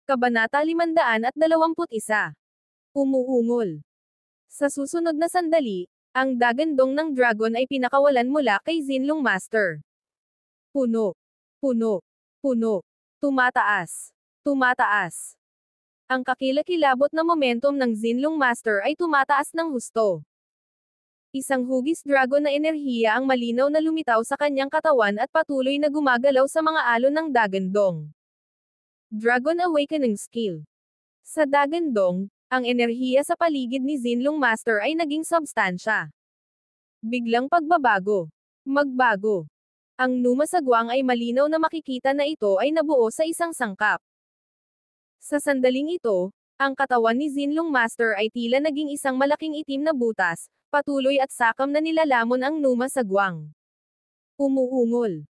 Kabanata 521. Umuungol. Sa susunod na sandali, ang dagandong ng dragon ay pinakawalan mula kay Zinlong Master. Puno. Puno. Puno. Tumataas. Tumataas. Ang kakilakilabot na momentum ng Zinlong Master ay tumataas ng husto. Isang hugis dragon na enerhiya ang malinaw na lumitaw sa kanyang katawan at patuloy na gumagalaw sa mga alon ng dagandong. Dragon Awakening Skill. Sa dagandong, ang enerhiya sa paligid ni Zinlong Master ay naging substansya. Biglang pagbabago. Magbago. Ang numasagwang ay malinaw na makikita na ito ay nabuo sa isang sangkap. Sa sandaling ito, ang katawan ni Zinlong Master ay tila naging isang malaking itim na butas, patuloy at sakam na nilalamon ang numasagwang. Umuungol.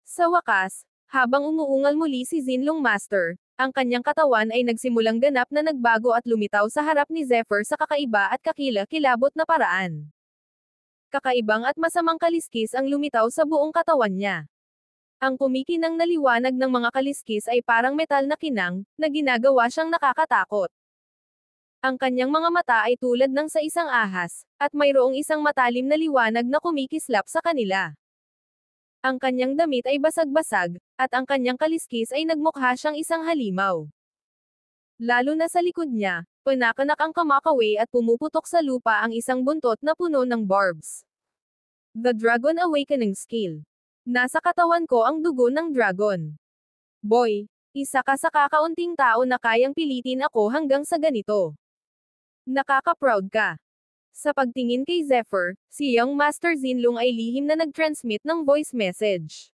Sa wakas, habang umuungal muli si Zinlong Master, ang kanyang katawan ay nagsimulang ganap na nagbago at lumitaw sa harap ni Zephyr sa kakaiba at kakilakilabot na paraan. Kakaibang at masamang kaliskis ang lumitaw sa buong katawan niya. Ang kumikinang na liwanag ng mga kaliskis ay parang metal na kinang, na ginagawa siyang nakakatakot. Ang kanyang mga mata ay tulad ng sa isang ahas, at mayroong isang matalim na liwanag na kumikislap sa kanila. Ang kanyang damit ay basag-basag, at ang kanyang kaliskis ay nagmukha siyang isang halimaw. Lalo na sa likod niya, panakanak ang kamakawi at pumuputok sa lupa ang isang buntot na puno ng barbs. The Dragon Awakening Skill. Nasa katawan ko ang dugo ng dragon. Boy, isa ka sa kakaunting tao na kayang pilitin ako hanggang sa ganito. Nakaka-proud ka. Sa pagtingin kay Zephyr, si Young Master Zinlong ay lihim na nag-transmit ng voice message.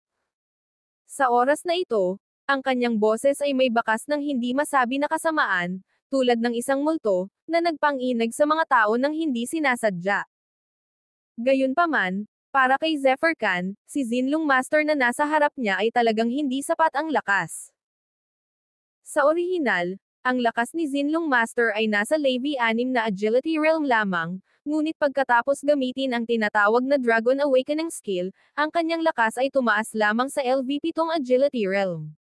Sa oras na ito, ang kanyang boses ay may bakas ng hindi masabi na kasamaan, tulad ng isang multo, na nagpang-inag sa mga tao nang hindi sinasadya. Gayunpaman, para kay Zephyr Khan, si Zinlong Master na nasa harap niya ay talagang hindi sapat ang lakas. Sa orihinal, ang lakas ni Zinlong Master ay nasa Level 6 na Agility Realm lamang, ngunit pagkatapos gamitin ang tinatawag na Dragon Awakening Skill, ang kanyang lakas ay tumaas lamang sa LV7 Agility Realm.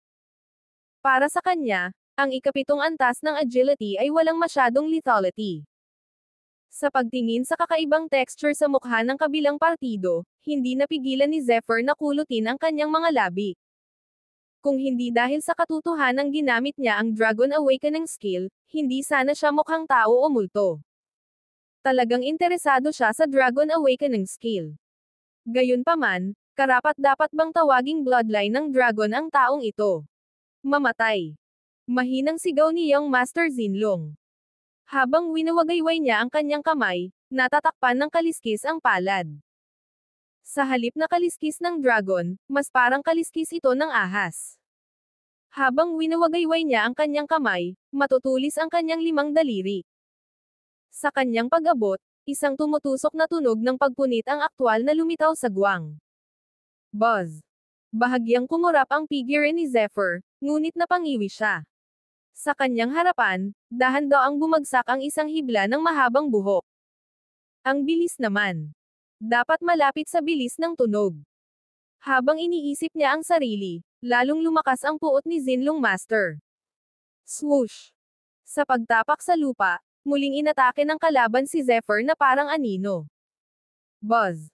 Para sa kanya, ang ikapitong antas ng agility ay walang masyadong lethality. Sa pagtingin sa kakaibang texture sa mukha ng kabilang partido, hindi napigilan ni Zephyr na kulutin ang kanyang mga labi. Kung hindi dahil sa katotohanang ginamit niya ang Dragon Awakening Skill, hindi sana siya mukhang tao o multo. Talagang interesado siya sa Dragon Awakening Skill. Gayunpaman, karapat-dapat bang tawaging bloodline ng dragon ang taong ito? Mamatay. Mahinang sigaw ni Young Master Zinlong. Habang winawagayway niya ang kanyang kamay, natatakpan ng kaliskis ang palad. Sa halip na kaliskis ng dragon, mas parang kaliskis ito ng ahas. Habang winawagayway niya ang kanyang kamay, matutulis ang kanyang 5 daliri. Sa kanyang pag-abot, isang tumutusok na tunog ng pagpunit ang aktwal na lumitaw sa guwang. Buzz. Bahagyang kumurap ang figure ni Zephyr, ngunit napangiwi siya. Sa kanyang harapan, dahan-daang bumagsak ang isang hibla ng mahabang buhok. Ang bilis naman. Dapat malapit sa bilis ng tunog. Habang iniisip niya ang sarili, lalong lumakas ang puot ni Zinlong Master. Swoosh! Sa pagtapak sa lupa, muling inatake ng kalaban si Zephyr na parang anino. Buzz!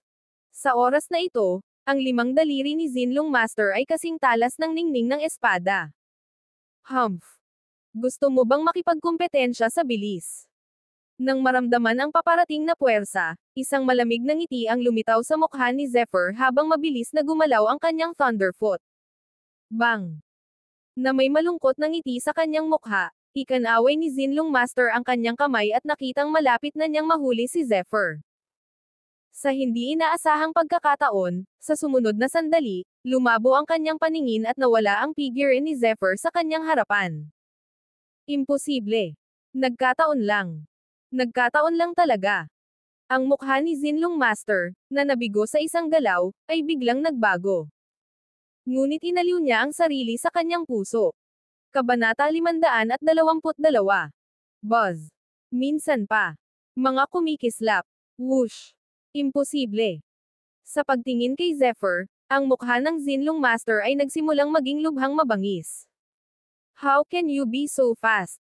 Sa oras na ito, ang 5 daliri ni Zinlong Master ay kasing talas ng ningning ng espada. Humph! Gusto mo bang makipagkumpetensya sa bilis? Nang maramdaman ang paparating na puwersa, isang malamig na ngiti ang lumitaw sa mukha ni Zephyr habang mabilis na gumalaw ang kanyang Thunderfoot. Bang! Na may malungkot na ngiti sa kanyang mukha, ikanaway ni Zinlong Master ang kanyang kamay at nakitang malapit na niyang mahuli si Zephyr. Sa hindi inaasahang pagkakataon, sa sumunod na sandali, lumabo ang kanyang paningin at nawala ang figure ni Zephyr sa kanyang harapan. Imposible. Nagkataon lang. Nagkataon lang talaga. Ang mukha ni Zinlong Master, na nabigo sa isang galaw, ay biglang nagbago. Ngunit inaliw niya ang sarili sa kanyang puso. Kabanata 522. Buzz. Minsan pa. Mga kumikislap. Whoosh. Imposible. Sa pagtingin kay Zephyr, ang mukha ng Zinlong Master ay nagsimulang maging lubhang mabangis. How can you be so fast?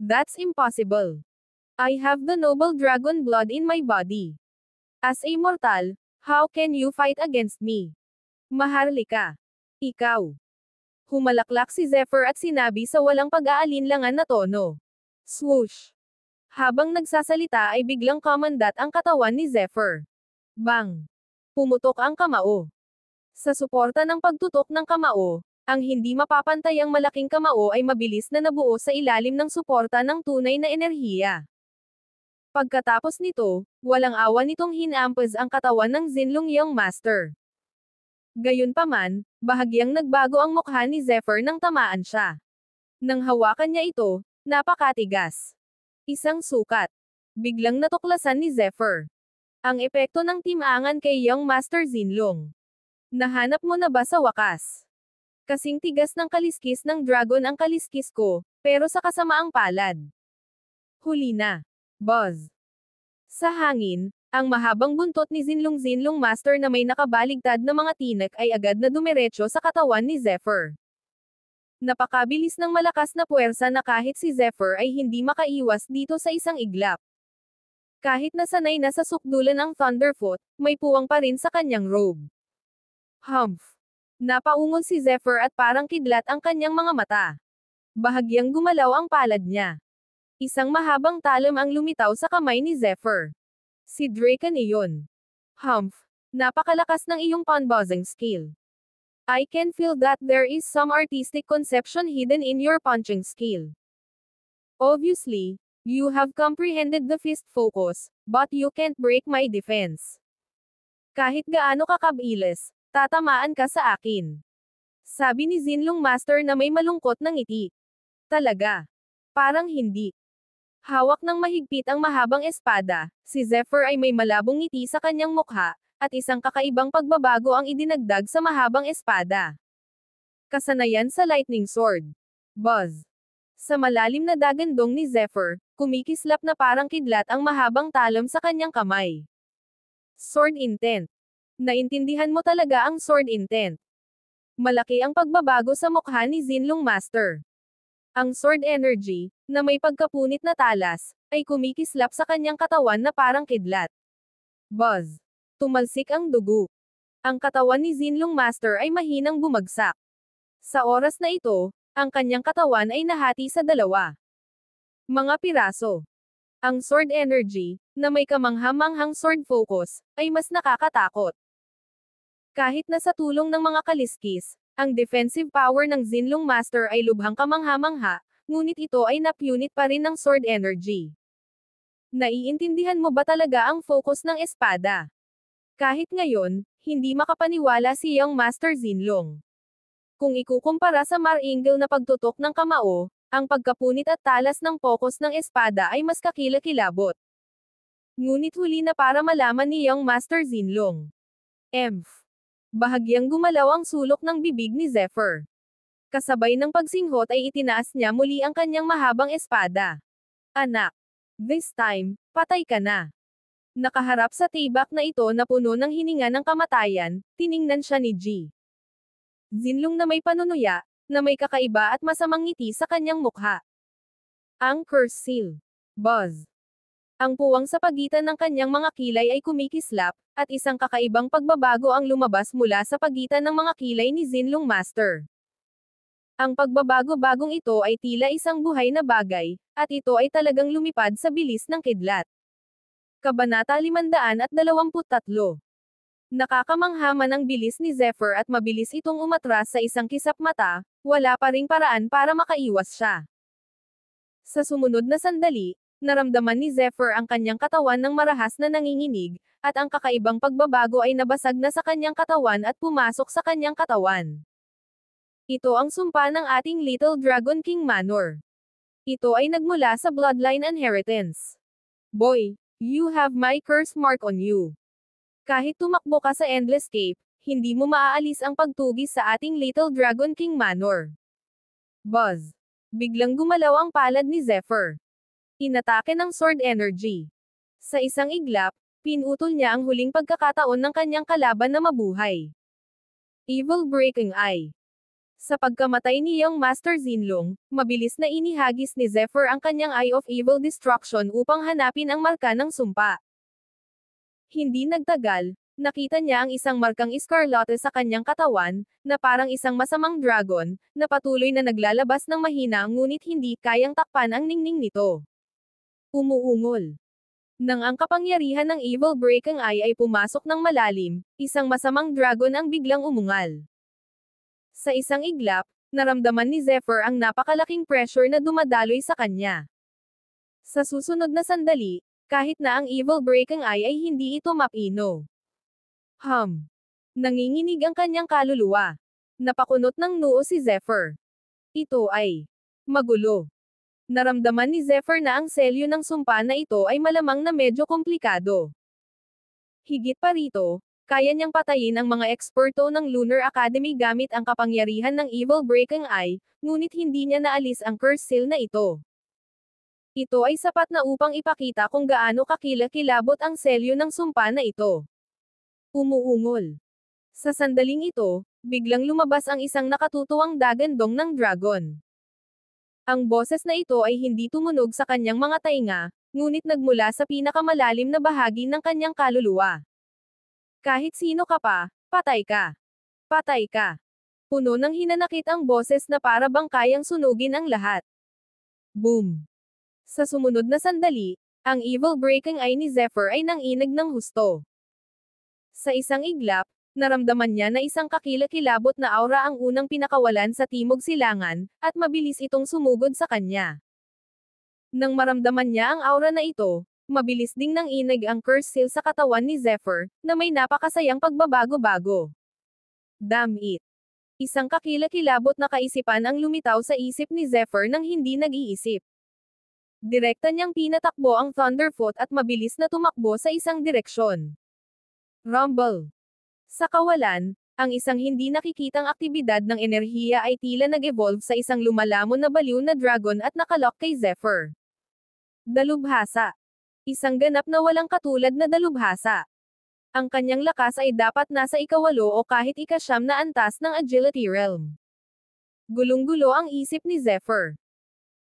That's impossible. I have the noble dragon blood in my body. As a mortal, how can you fight against me? Maharlika. Ikaw. Humalaklak si Zephyr at sinabi sa walang pag-aalinlangan na tono. Swoosh. Habang nagsasalita ay biglang kumandat ang katawan ni Zephyr. Bang! Pumutok ang kamao. Sa suporta ng pagtutok ng kamao, ang hindi mapapantayang malaking kamao ay mabilis na nabuo sa ilalim ng suporta ng tunay na enerhiya. Pagkatapos nito, walang awa nitong hinampaz ang katawan ng Zinlong Young Master. Gayunpaman, bahagyang nagbago ang mukha ni Zephyr nang tamaan siya. Nang hawakan niya ito, napakatigas. Isang sukat. Biglang natuklasan ni Zephyr. Ang epekto ng timangan kay Young Master Zinlong. Nahanap mo na ba sa wakas? Kasing tigas ng kaliskis ng dragon ang kaliskis ko, pero sa kasamaang palad. Huli na. Buzz. Sa hangin, ang mahabang buntot ni Zinlong Master na may nakabaligtad na mga tinak ay agad na dumiretso sa katawan ni Zephyr. Napakabilis ng malakas na puwersa na kahit si Zephyr ay hindi makaiwas dito sa isang iglap. Kahit na sanay na sa sukdulan ang Thunderfoot, may puwang pa rin sa kanyang robe. Humph! Napaungol si Zephyr at parang kidlat ang kanyang mga mata. Bahagyang gumalaw ang palad niya. Isang mahabang talam ang lumitaw sa kamay ni Zephyr. Si Draken iyon. Humph! Napakalakas ng iyong punching skill. I can feel that there is some artistic conception hidden in your punching skill. Obviously, you have comprehended the fist focus, but you can't break my defense. Kahit gaano kakabilis, tatamaan ka sa akin. Sabi ni Zinlong Master na may malungkot na ngiti. Talaga. Parang hindi. Hawak ng mahigpit ang mahabang espada, si Zephyr ay may malabong ngiti sa kanyang mukha, at isang kakaibang pagbabago ang idinagdag sa mahabang espada. Kasanayan sa Lightning Sword. Buzz. Sa malalim na dagandong ni Zephyr, kumikislap na parang kidlat ang mahabang talam sa kanyang kamay. Sword Intent. Naintindihan mo talaga ang Sword Intent. Malaki ang pagbabago sa mukha ni Zinlong Master. Ang Sword Energy, na may pagkapunit na talas, ay kumikislap sa kanyang katawan na parang kidlat. Buzz. Tumalsik ang dugo. Ang katawan ni Zinlong Master ay mahinang bumagsak. Sa oras na ito, ang kanyang katawan ay nahati sa dalawa. Mga piraso. Ang Sword Energy, na may kamangha-manghang sword focus, ay mas nakakatakot. Kahit na sa tulong ng mga kaliskis, ang defensive power ng Zinlong Master ay lubhang kamangha-mangha, ngunit ito ay napunit pa rin ng Sword Energy. Naiintindihan mo ba talaga ang focus ng espada? Kahit ngayon, hindi makapaniwala si Young Master Zinlong. Kung ikukumpara sa maringal na pagtutok ng kamao, ang pagkapunit at talas ng focus ng espada ay mas kakilakilabot. Ngunit huli na para malaman ni Young Master Zinlong. Emph! Bahagyang gumalaw ang sulok ng bibig ni Zephyr. Kasabay ng pagsinghot ay itinaas niya muli ang kanyang mahabang espada. Anak! This time, patay ka na. Nakaharap sa tibak na ito na puno ng hininga ng kamatayan, tiningnan siya ni G. Zinlong na may panunuya, na may kakaiba at masamang ngiti sa kanyang mukha. Ang Curse Seal. Buzz. Ang puwang sa pagitan ng kanyang mga kilay ay kumikislap, at isang kakaibang pagbabago ang lumabas mula sa pagitan ng mga kilay ni Zinlong Master. Ang pagbabago-bagong ito ay tila isang buhay na bagay, at ito ay talagang lumipad sa bilis ng kidlat. Kabanata 523. Nakakamangha man ang bilis ni Zephyr at mabilis itong umatras sa isang kisap mata, wala pa ring paraan para makaiwas siya. Sa sumunod na sandali, naramdaman ni Zephyr ang kanyang katawan ng marahas na nanginginig, at ang kakaibang pagbabago ay nabasag na sa kanyang katawan at pumasok sa kanyang katawan. Ito ang sumpa ng ating Little Dragon King Manor. Ito ay nagmula sa Bloodline Inheritance. Boy, you have my curse mark on you. Kahit tumakbo ka sa Endless Cape, hindi mo maaalis ang pagtugis sa ating Little Dragon King Manor. Buzz. Biglang gumalaw ang palad ni Zephyr. Inatake ng Sword Energy. Sa isang iglap, pinutol niya ang huling pagkakataon ng kanyang kalaban na mabuhay. Evil Breaking Eye. Sa pagkamatay ni Young Master Zinlong, mabilis na inihagis ni Zephyr ang kanyang Eye of Evil Destruction upang hanapin ang marka ng sumpa. Hindi nagtagal, nakita niya ang isang markang iskarlate sa kanyang katawan, na parang isang masamang dragon, na patuloy na naglalabas ng mahina ngunit hindi kayang takpan ang ningning nito. Umuungol. Nang ang kapangyarihan ng Evil Breaking Eye ay pumasok ng malalim, isang masamang dragon ang biglang umungal. Sa isang iglap, naramdaman ni Zephyr ang napakalaking pressure na dumadaloy sa kanya. Sa susunod na sandali, kahit na ang Evil Breaking Eye ay hindi ito mapino. Nanginginig ang kanyang kaluluwa. Napakunot ng noo si Zephyr. Ito ay magulo. Naramdaman ni Zephyr na ang selyo ng sumpa na ito ay malamang na medyo komplikado. Higit pa rito, kaya niyang patayin ang mga eksperto ng Lunar Academy gamit ang kapangyarihan ng Evil Breaking Eye, ngunit hindi niya naalis ang curse seal na ito. Ito ay sapat na upang ipakita kung gaano kakilakilabot ang selyo ng sumpa na ito. Umuungol. Sa sandaling ito, biglang lumabas ang isang nakatutuwang dagandong ng dragon. Ang boses na ito ay hindi tumunog sa kanyang mga tainga, ngunit nagmula sa pinakamalalim na bahagi ng kanyang kaluluwa. Kahit sino ka pa, patay ka. Patay ka. Puno ng hinanakit ang boses na para bang kayang sunugin ang lahat. Boom! Sa sumunod na sandali, ang Evil Breaking Eye ni Zephyr ay nanginig ng husto. Sa isang iglap, naramdaman niya na isang kakilakilabot na aura ang unang pinakawalan sa timog silangan, at mabilis itong sumugod sa kanya. Nang maramdaman niya ang aura na ito, mabilis ding nanginig ang curse seal sa katawan ni Zephyr, na may napakasayang pagbabago-bago. Damn it! Isang kakilakilabot na kaisipan ang lumitaw sa isip ni Zephyr nang hindi nag-iisip. Direkta niyang pinatakbo ang Thunderfoot at mabilis na tumakbo sa isang direksyon. Rumble! Sa kawalan, ang isang hindi nakikitang aktibidad ng enerhiya ay tila nag-evolve sa isang lumalamon na baliw na dragon at nakalock kay Zephyr. Dalubhasa. Isang ganap na walang katulad na dalubhasa. Ang kanyang lakas ay dapat nasa ikawalo o kahit ikasyam na antas ng Agility Realm. Gulong-gulo ang isip ni Zephyr.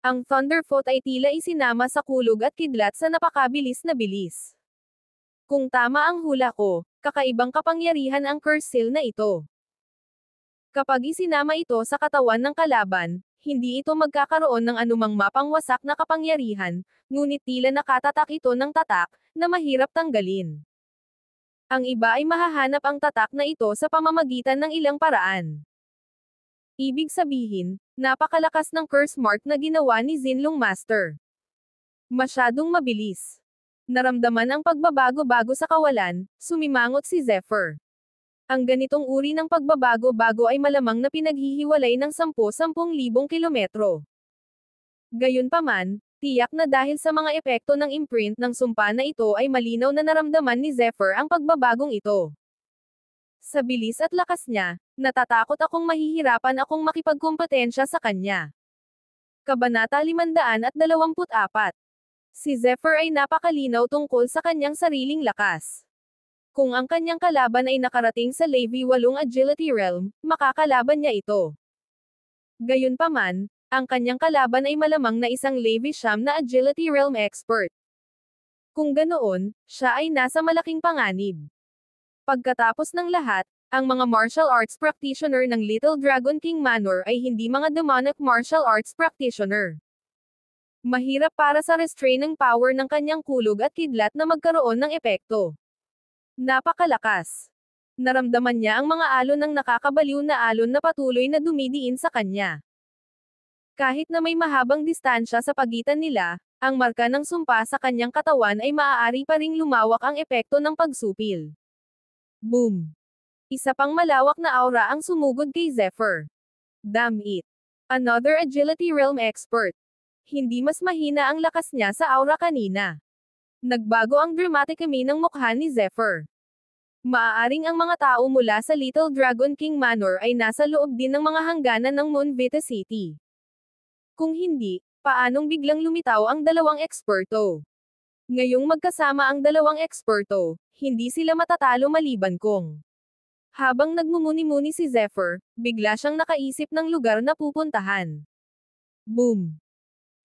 Ang Thunderfoot ay tila isinama sa kulog at kidlat sa napakabilis na bilis. Kung tama ang hula ko, kakaibang kapangyarihan ang curse seal na ito. Kapag isinama ito sa katawan ng kalaban, hindi ito magkakaroon ng anumang mapangwasak na kapangyarihan, ngunit tila nakatatak ito ng tatak, na mahirap tanggalin. Ang iba ay mahahanap ang tatak na ito sa pamamagitan ng ilang paraan. Ibig sabihin, napakalakas ng curse mark na ginawa ni Zinlong Master. Masyadong mabilis. Naramdaman ang pagbabago-bago sa kawalan, sumimangot si Zephyr. Ang ganitong uri ng pagbabago-bago ay malamang na pinaghihiwalay ng 10,000 kilometro. Gayunpaman, tiyak na dahil sa mga epekto ng imprint ng sumpa na ito ay malinaw na naramdaman ni Zephyr ang pagbabagong ito. Sa bilis at lakas niya, natatakot akong mahihirapan akong makipagkompetensya sa kanya. Kabanata 524. Si Zephyr ay napakalinaw tungkol sa kanyang sariling lakas. Kung ang kanyang kalaban ay nakarating sa Level 8 Agility Realm, makakalaban niya ito. Gayunpaman, ang kanyang kalaban ay malamang na isang Level 9 na Agility Realm expert. Kung ganoon, siya ay nasa malaking panganib. Pagkatapos ng lahat, ang mga martial arts practitioner ng Little Dragon King Manor ay hindi mga demonic martial arts practitioner. Mahirap para sa restraining power ng kanyang kulog at kidlat na magkaroon ng epekto. Napakalakas. Naramdaman niya ang mga alon ng nakakabaliw na alon na patuloy na dumidiin sa kanya. Kahit na may mahabang distansya sa pagitan nila, ang marka ng sumpa sa kanyang katawan ay maaari pa ring lumawak ang epekto ng pagsupil. Boom! Isa pang malawak na aura ang sumugod kay Zephyr. Damn it! Another Agility Realm expert. Hindi mas mahina ang lakas niya sa aura kanina. Nagbago ang dramatically ng mukha ni Zephyr. Maaaring ang mga tao mula sa Little Dragon King Manor ay nasa loob din ng mga hangganan ng Moonvita City. Kung hindi, paanong biglang lumitaw ang dalawang eksperto? Ngayong magkasama ang dalawang eksperto, hindi sila matatalo maliban kung Habang nagmumuni-muni si Zephyr, bigla siyang nakaisip ng lugar na pupuntahan. Boom!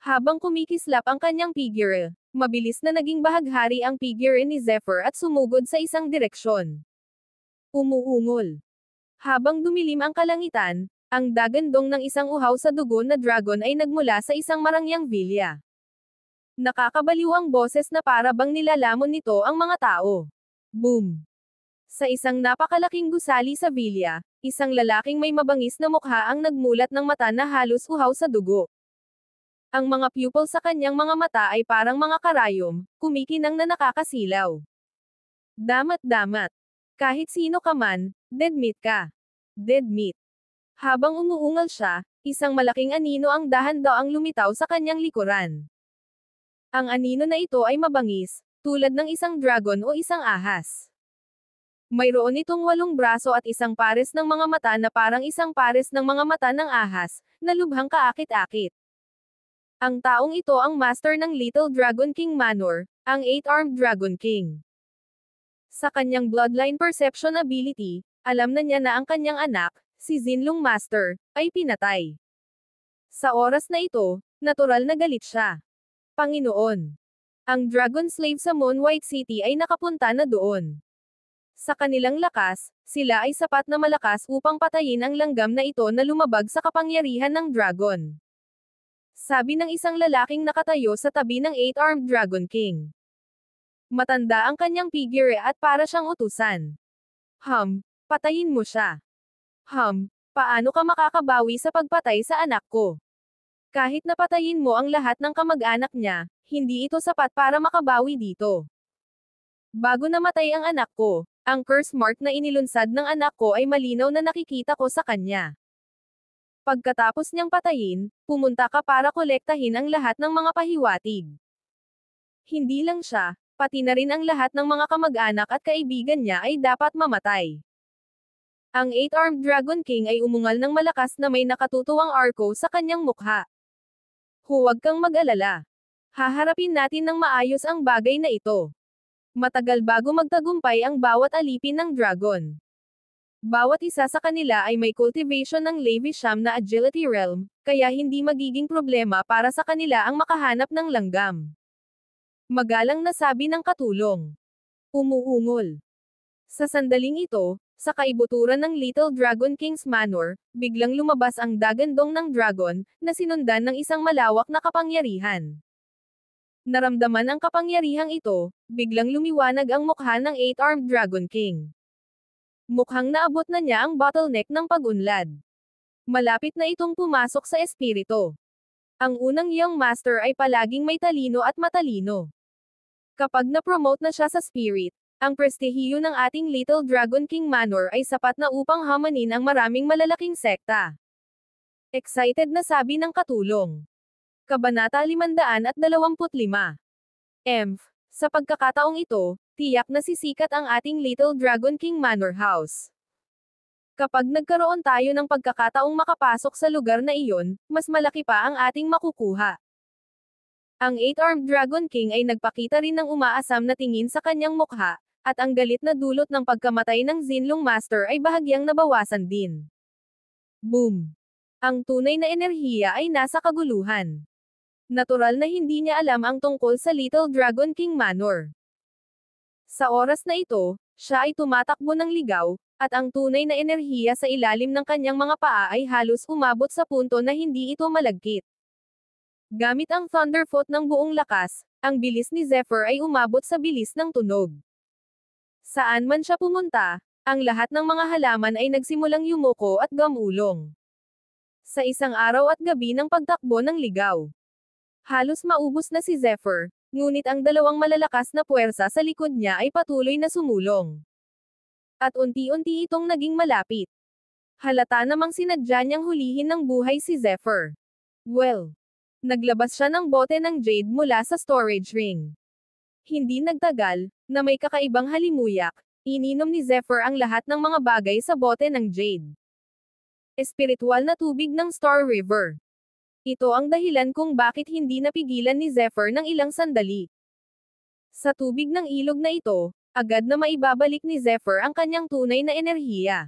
Habang kumikislap ang kanyang figure, mabilis na naging bahaghari ang figure ni Zephyr at sumugod sa isang direksyon. Umuungol. Habang dumilim ang kalangitan, ang dagandong ng isang uhaw sa dugo na dragon ay nagmula sa isang marangyang vilya. Nakakabaliw ang boses na para bang nilalamon nito ang mga tao. Boom! Sa isang napakalaking gusali sa vilya, isang lalaking may mabangis na mukha ang nagmulat ng mata na halos uhaw sa dugo. Ang mga pupil sa kanyang mga mata ay parang mga karayom, kumikinang na nakakasilaw. Damat-damat. Kahit sino ka man, dead meat ka. Dead meat. Habang umuungal siya, isang malaking anino ang dahan-daang lumitaw sa kanyang likuran. Ang anino na ito ay mabangis, tulad ng isang dragon o isang ahas. Mayroon itong 8 braso at isang pares ng mga mata na parang isang pares ng mga mata ng ahas, na lubhang kaakit-akit. Ang taong ito ang master ng Little Dragon King Manor, ang 8-armed Dragon King. Sa kanyang bloodline perception ability, alam na niya na ang kanyang anak, si Zinlong Master, ay pinatay. Sa oras na ito, natural na galit siya. Panginoon. Ang Dragon Slave sa Moon White City ay nakapunta na doon. Sa kanilang lakas, sila ay sapat na malakas upang patayin ang langgam na ito na lumabag sa kapangyarihan ng dragon. Sabi ng isang lalaking nakatayo sa tabi ng 8-armed Dragon King. Matanda ang kanyang figure at para siyang utusan. Patayin mo siya. Paano ka makakabawi sa pagpatay sa anak ko? Kahit napatayin mo ang lahat ng kamag-anak niya, hindi ito sapat para makabawi dito. Bago namatay ang anak ko, ang curse mark na inilunsad ng anak ko ay malinaw na nakikita ko sa kanya. Pagkatapos niyang patayin, pumunta ka para kolektahin ang lahat ng mga pahiwatig. Hindi lang siya, pati na rin ang lahat ng mga kamag-anak at kaibigan niya ay dapat mamatay. Ang 8-armed Dragon King ay umungal ng malakas na may nakatutuwang arco sa kanyang mukha. Huwag kang mag-alala. Haharapin natin ng maayos ang bagay na ito. Matagal bago magtagumpay ang bawat alipin ng dragon. Bawat isa sa kanila ay may cultivation ng Levisham na agility realm, kaya hindi magiging problema para sa kanila ang makahanap ng langgam. Magalang na sabi ng katulong. Umuungol. Sa sandaling ito, sa kaibuturan ng Little Dragon King's Manor, biglang lumabas ang dagandong ng dragon, na sinundan ng isang malawak na kapangyarihan. Naramdaman ang kapangyarihang ito, biglang lumiwanag ang mukha ng 8-armed Dragon King. Mukhang naabot na niya ang bottleneck ng pag-unlad. Malapit na itong pumasok sa espiritu. Ang unang Young Master ay palaging may talino at matalino. Kapag na-promote na siya sa spirit, ang prestihiyo ng ating Little Dragon King Manor ay sapat na upang hamanin ang maraming malalaking sekta. Excited na sabi ng katulong. Kabanata 525. Sa pagkakataong ito, tiyak na sisikat ang ating Little Dragon King Manor House. Kapag nagkaroon tayo ng pagkakataong makapasok sa lugar na iyon, mas malaki pa ang ating makukuha. Ang 8-armed Dragon King ay nagpakita rin ng umaasam na tingin sa kanyang mukha, at ang galit na dulot ng pagkamatay ng Zinlong Master ay bahagyang nabawasan din. Boom! Ang tunay na enerhiya ay nasa kaguluhan. Natural na hindi niya alam ang tungkol sa Little Dragon King Manor. Sa oras na ito, siya ay tumatakbo ng ligaw, at ang tunay na enerhiya sa ilalim ng kanyang mga paa ay halos umabot sa punto na hindi ito malagkit. Gamit ang Thunderfoot ng buong lakas, ang bilis ni Zephyr ay umabot sa bilis ng tunog. Saan man siya pumunta, ang lahat ng mga halaman ay nagsimulang yumuko at gamulong. Sa isang araw at gabi ng pagtakbo ng ligaw. Halos maubos na si Zephyr, ngunit ang dalawang malalakas na puwersa sa likod niya ay patuloy na sumulong. At unti-unti itong naging malapit. Halata namang sinadya niyang hulihin ng buhay si Zephyr. Well, naglabas siya ng bote ng jade mula sa storage ring. Hindi nagtagal, na may kakaibang halimuyak, ininom ni Zephyr ang lahat ng mga bagay sa bote ng jade. Espiritual na tubig ng Star River. Ito ang dahilan kung bakit hindi napigilan ni Zephyr ng ilang sandali. Sa tubig ng ilog na ito, agad na maibabalik ni Zephyr ang kanyang tunay na enerhiya.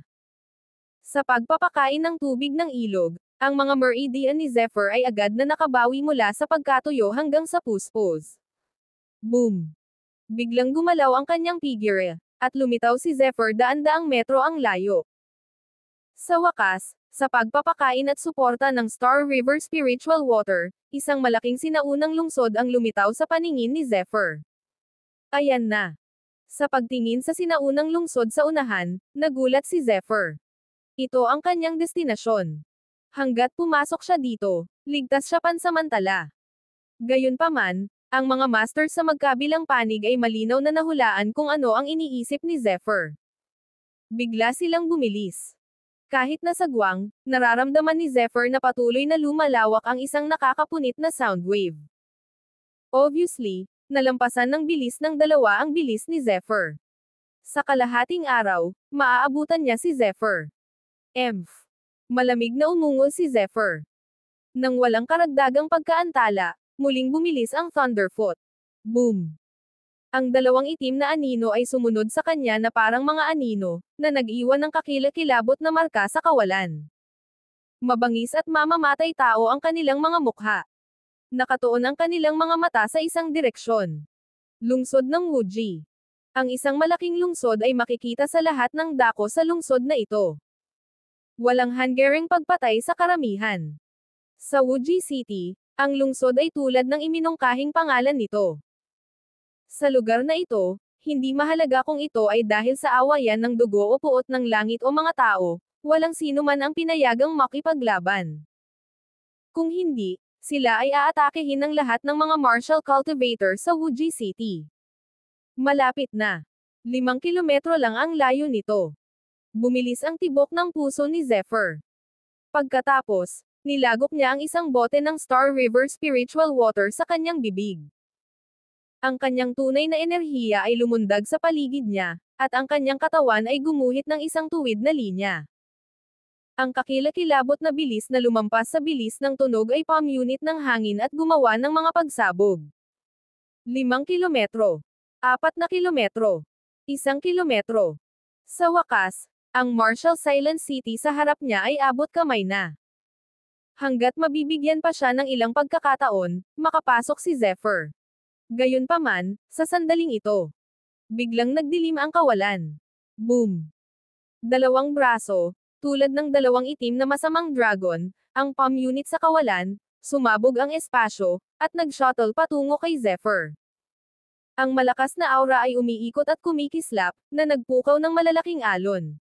Sa pagpapakain ng tubig ng ilog, ang mga meridian ni Zephyr ay agad na nakabawi mula sa pagkatuyo hanggang sa puspos. Boom! Biglang gumalaw ang kanyang figure, at lumitaw si Zephyr daan-daang metro ang layo. Sa wakas, sa pagpapakain at suporta ng Star River Spiritual Water, isang malaking sinaunang lungsod ang lumitaw sa paningin ni Zephyr. Ayan na. Sa pagtingin sa sinaunang lungsod sa unahan, nagulat si Zephyr. Ito ang kanyang destinasyon. Hanggat pumasok siya dito, ligtas siya pansamantala. Gayunpaman, ang mga master sa magkabilang panig ay malinaw na nahulaan kung ano ang iniisip ni Zephyr. Bigla silang bumilis. Kahit nasa guwang, nararamdaman ni Zephyr na patuloy na lumalawak ang isang nakakapunit na sound wave. Obviously, nalampasan ng bilis ng dalawa ang bilis ni Zephyr. Sa kalahating araw, maaabutan niya si Zephyr. Emph. Malamig na umungol si Zephyr. Nang walang karagdagang pagkaantala, muling bumilis ang Thunderfoot. Boom! Ang dalawang itim na anino ay sumunod sa kanya na parang mga anino, na nag-iwan ng kakilakilabot na marka sa kawalan. Mabangis at mamamatay tao ang kanilang mga mukha. Nakatuon ang kanilang mga mata sa isang direksyon. Lungsod ng Wuji. Ang isang malaking lungsod ay makikita sa lahat ng dako sa lungsod na ito. Walang hanggaring pagpatay sa karamihan. Sa Wuji City, ang lungsod ay tulad ng iminungkahing pangalan nito. Sa lugar na ito, hindi mahalaga kung ito ay dahil sa awayan ng dugo o puot ng langit o mga tao, walang sino man ang pinayagang makipaglaban. Kung hindi, sila ay aatakehin ng lahat ng mga martial cultivator sa Wuji City. Malapit na. 5 kilometro lang ang layo nito. Bumilis ang tibok ng puso ni Zephyr. Pagkatapos, nilagok niya ang isang bote ng Star River Spiritual Water sa kanyang bibig. Ang kanyang tunay na enerhiya ay lumundag sa paligid niya, at ang kanyang katawan ay gumuhit ng isang tuwid na linya. Ang kakilakilabot na bilis na lumampas sa bilis ng tunog ay palm unit ng hangin at gumawa ng mga pagsabog. 5 kilometro. 4 na kilometro. 1 kilometro. Sa wakas, ang Martial Silent City sa harap niya ay abot kamay na. Hanggat mabibigyan pa siya ng ilang pagkakataon, makapasok si Zephyr. Gayunpaman, sa sandaling ito, biglang nagdilim ang kawalan. Boom! Dalawang braso, tulad ng dalawang itim na masamang dragon, ang palm unit sa kawalan, sumabog ang espasyo, at nag-shuttle patungo kay Zephyr. Ang malakas na aura ay umiikot at kumikislap, na nagpukaw ng malalaking alon.